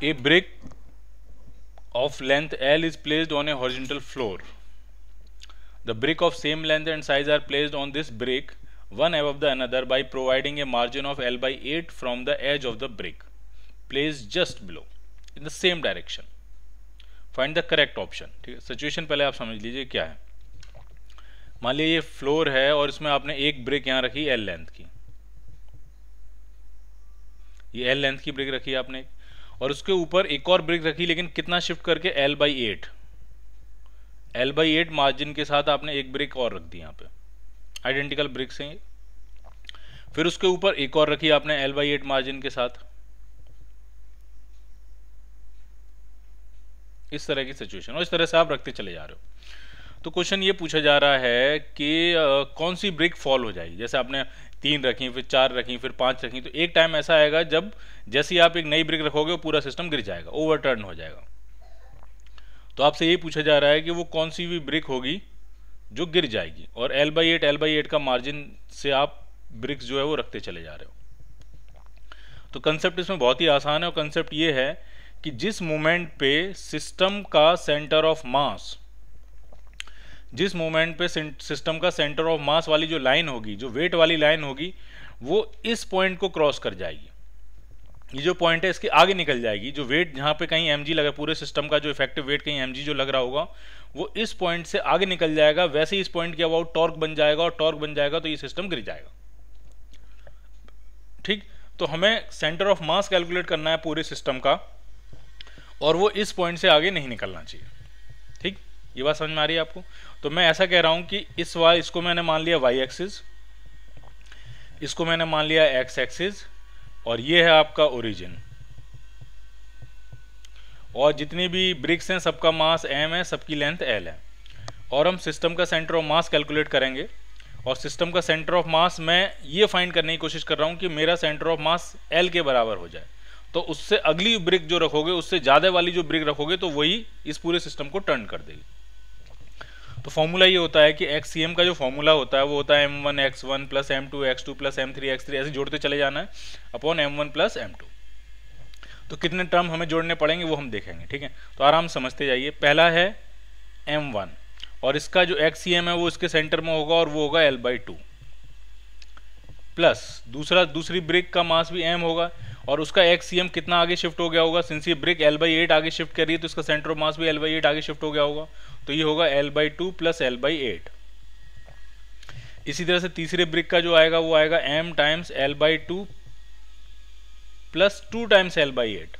A brick of length L is placed on a horizontal floor. The brick of same length and size are placed on this brick, one above the another, by providing a margin of L by 8 from the edge of the brick, placed just below, in the same direction. Find the correct option. ठीक है, situation पहले आप समझ लीजिए क्या है. मान लीजिए ये फ्लोर है और इसमें आपने एक ब्रिक यहाँ रखी L लेंथ की, ये L लेंथ की ब्रिक रखी आपने, और उसके ऊपर एक और ब्रिक रखी, लेकिन कितना शिफ्ट करके, L by 8. L by 8 margin के साथ आपने एक ब्रिक और रख दी यहाँ पे, आइडेंटिकल ब्रिक्स हैं. फिर उसके ऊपर एक और रखी आपने L by 8 मार्जिन के साथ. इस तरह की सिचुएशन, और इस तरह से आप रखते चले जा रहे हो. तो क्वेश्चन ये पूछा जा रहा है कि कौन सी ब्रिक फॉल हो जाएगी. जैसे आपने 3 रखी, फिर 4 रखी, फिर 5 रखी, तो एक टाइम ऐसा आएगा जब जैसे ही आप एक नई ब्रिक रखोगे वो पूरा सिस्टम गिर जाएगा, ओवरटर्न हो जाएगा. तो आपसे यही पूछा जा रहा है कि वो कौन सी भी ब्रिक होगी जो गिर जाएगी, और L by 8 का मार्जिन से आप ब्रिक्स जो है वो रखते चले जा रहे हो. तो कंसेप्ट इसमें बहुत ही आसान है, और कंसेप्ट ये है कि जिस मोमेंट पे सिस्टम का सेंटर ऑफ मास, जिस मोमेंट पे सिस्टम का सेंटर ऑफ मास वाली जो लाइन होगी, जो वेट वाली लाइन होगी, वो इस पॉइंट को क्रॉस कर जाएगी. ये जो पॉइंट है इसके आगे निकल जाएगी. जो वेट जहाँ पे कहीं mg लगा, पूरे सिस्टम का जो इफेक्टिव वेट कहीं mg जो लग रहा होगा, वो इस पॉइंट से आगे निकल जाएगा. वैसे ही इस पॉइंट के अबाउट टॉर्क बन जाएगा, और टॉर्क बन जाएगा तो ये सिस्टम गिर जाएगा. ठीक, तो हमें सेंटर ऑफ मास कैलकुलेट करना है पूरे सिस्टम का, और वो इस पॉइंट से आगे नहीं निकलना चाहिए. ठीक, ये बात समझ में आ रही है आपको. तो मैं ऐसा कह रहा हूं कि इसको मैंने मान लिया y एक्सिस, इसको मैंने मान लिया x एक्सिस, और ये है आपका ओरिजिन, और जितनी भी ब्रिक्स हैं सबका मास m है, सबकी लेंथ l है. और हम सिस्टम का सेंटर ऑफ मास कैलकुलेट करेंगे, और सिस्टम का सेंटर ऑफ मास मैं ये फाइंड करने की कोशिश कर रहा हूं कि मेरा सेंटर ऑफ मास l के बराबर हो जाए. तो उससे अगली ब्रिक जो रखोगे, उससे ज़्यादा वाली जो ब्रिक रखोगे, तो वही इस पूरे सिस्टम को टर्न कर देगी. तो फॉर्मूला ये होता है कि XCM का जो फॉर्मूला होता है वो होता है m1x1 plus m2x2 plus m3x3, ऐसे जोड़ते चले जाना है, अपॉन m1 प्लस m2. तो कितने टर्म हमें जोड़ने पड़ेंगे वो हम देखेंगे. ठीक है, तो आराम समझते जाइए. पहला है m1, और इसका जो XCM है वो इसके सेंटर में होगा, और वो होगा L by 2, प्लस दूसरी ब्रिक का मास भी m होगा, और उसका XCM कितना आगे शिफ्ट हो गया होगा. सिंस ये ब्रिक L by 8 आगे शिफ्ट कर रही है, तो इसका सेंटर ऑफ मास भी L by 8 आगे शिफ्ट हो गया होगा, तो ये होगा L by 2 plus L by 8. इसी तरह से तीसरे ब्रिक का जो आएगा वो आएगा m times L by 2 plus 2 times L by 8.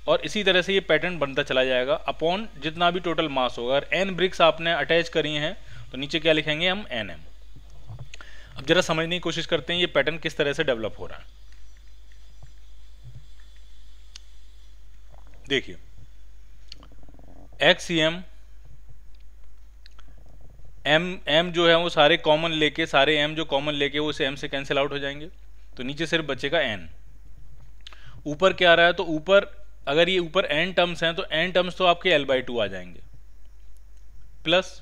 और इसी तरह से ये पैटर्न बनता चला जाएगा अपॉन जितना भी टोटल मास होगा. अगर n ब्रिक्स आपने अटैच करी हैं तो नीचे क्या लिखेंगे हम, nm. अब जरा समझने की कोशिश करते हैं ये पैटर्न किस तरह से डेवलप हो रहा है. देखिए, XCM m जो है वो सारे कॉमन लेके, सारे m जो कॉमन लेके वो इसे m से कैंसिल आउट हो जाएंगे, तो नीचे सिर्फ बचेगा n. ऊपर क्या आ रहा है, तो ऊपर अगर ये ऊपर n टर्म्स हैं तो n टर्म्स तो आपके L by 2 आ जाएंगे, प्लस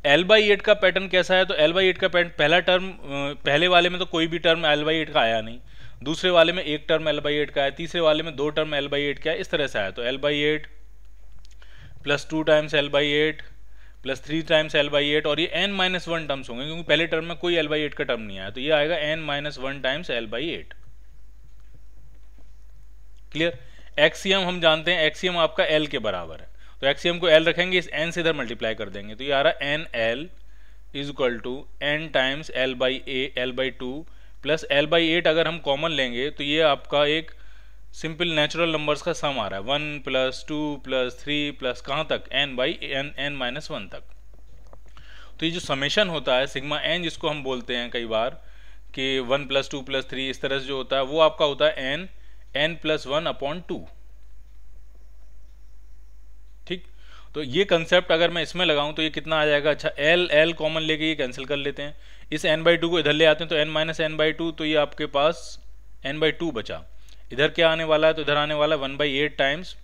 L by 8 का पैटर्न कैसा है. तो L by 8 का पैटर्न, पहला टर्म, पहले वाले में तो कोई भी टर्म L by 8 का आया नहीं, दूसरे वाले में एक टर्म L by 8 का है, तीसरे वाले में 2 टर्म L by 8 का है, इस तरह से आया. तो L by 8 plus 2 times L by 8 plus 3 times L by 8, और ये n-1 टर्म्स होंगे, क्योंकि पहले टर्म में कोई L by 8 का टर्म नहीं आया, तो ये आएगा n-1 times L by 8. Clear. XCM हम जानते हैं, XCM आपका L के बराबर है, तो XCM को L रखेंगे, इस n से इधर मल्टीप्लाई कर देंगे, तो ये आ रहा है NL is equal to n times L by 2 plus L by 8. अगर हम कॉमन लेंगे तो ये आपका एक सिंपल नेचुरल नंबर्स का सम आ रहा है, 1 प्लस 2 प्लस 3 प्लस कहाँ तक, n-1 तक. तो ये जो समेशन होता है सिग्मा n, जिसको हम बोलते हैं कई बार कि 1 प्लस 2 प्लस 3, इस तरह से जो होता है वो आपका होता है n प्लस 1 अपॉन 2. ठीक, तो ये कंसेप्ट अगर मैं इसमें लगाऊं तो ये कितना आ जाएगा. अच्छा, L कॉमन लेके ये कैंसिल कर लेते हैं, इस n by 2 को इधर ले आते हैं, तो n माइनस n by 2, तो ये आपके पास n by 2 बचा. इधर क्या आने वाला है, तो इधर आने वाला है 1 by 8 टाइम्स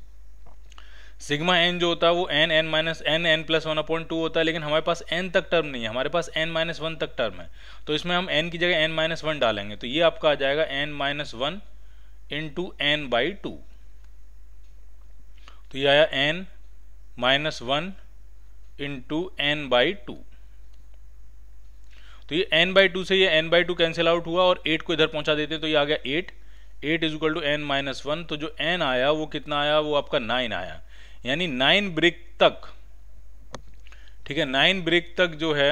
सिग्मा n जो होता है वो n minus n plus 1 upon 2 होता है, लेकिन हमारे पास n तक टर्म नहीं है, हमारे पास n-1 तक टर्म है, तो इसमें हम n की जगह n-1 डालेंगे, तो ये आपका आ जाएगा n-1 इंटू n by 2. तो ये आया n minus 1 into n by two. तो ये n बाई टू से ये n by two cancel out हुआ और 8 को इधर पहुंचा देते हैं तो ये आ गया 8 is equal to n minus 1। तो जो n आया वो कितना आया, वो आपका 9 आया, यानी 9 ब्रिक तक, ठीक है, 9 ब्रिक तक जो है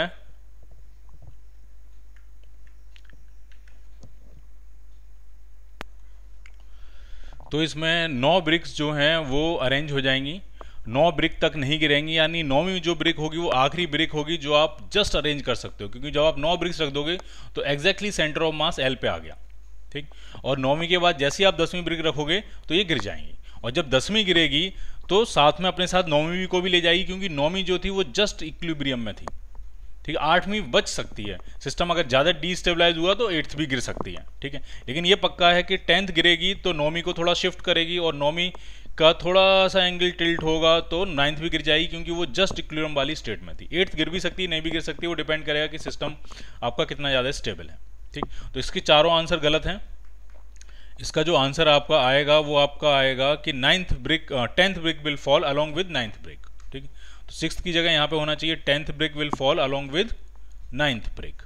तो इसमें 9 ब्रिक्स जो हैं वो अरेंज हो जाएंगी, 9 ब्रिक तक नहीं गिरेंगी, यानी 9वीं जो ब्रिक होगी वो आखिरी ब्रिक होगी जो आप जस्ट अरेंज कर सकते हो, क्योंकि जब आप 9 ब्रिक्स रख दोगे तो exactly centre of mass L पे आ गया, ठीक। और 9वीं के बाद जैसे ही आप 10वीं ब्रिक रखोगे तो ये गिर जाएंगी, और जब 10वीं गिरेगी तो साथ में अपने साथ 9वीं को भी ले जाएगी, क्योंकि 9वीं जो थी वो जस्ट इक्विलिब्रियम में थी, ठीक है। 8वीं बच सकती है, सिस्टम अगर ज़्यादा डिस्टेबलाइज हुआ तो 8th भी गिर सकती है, ठीक है। लेकिन ये पक्का है कि 10th गिरेगी तो 9वीं को थोड़ा शिफ्ट करेगी, और 9वीं का थोड़ा सा एंगल टिल्ट होगा तो 9th भी गिर जाएगी, क्योंकि वो जस्ट इक्विलिब्रियम वाली स्टेट में थी। 8th गिर भी सकती है, नहीं भी गिर सकती, वो डिपेंड करेगा कि सिस्टम आपका कितना ज़्यादा स्टेबल है, ठीक। तो इसके चारों आंसर गलत हैं। इसका जो आंसर आपका आएगा वो आपका आएगा कि 10th brick will fall along with 9th brick, ठीक। तो 6th की जगह यहाँ पे होना चाहिए 10th brick will fall along with 9th brick.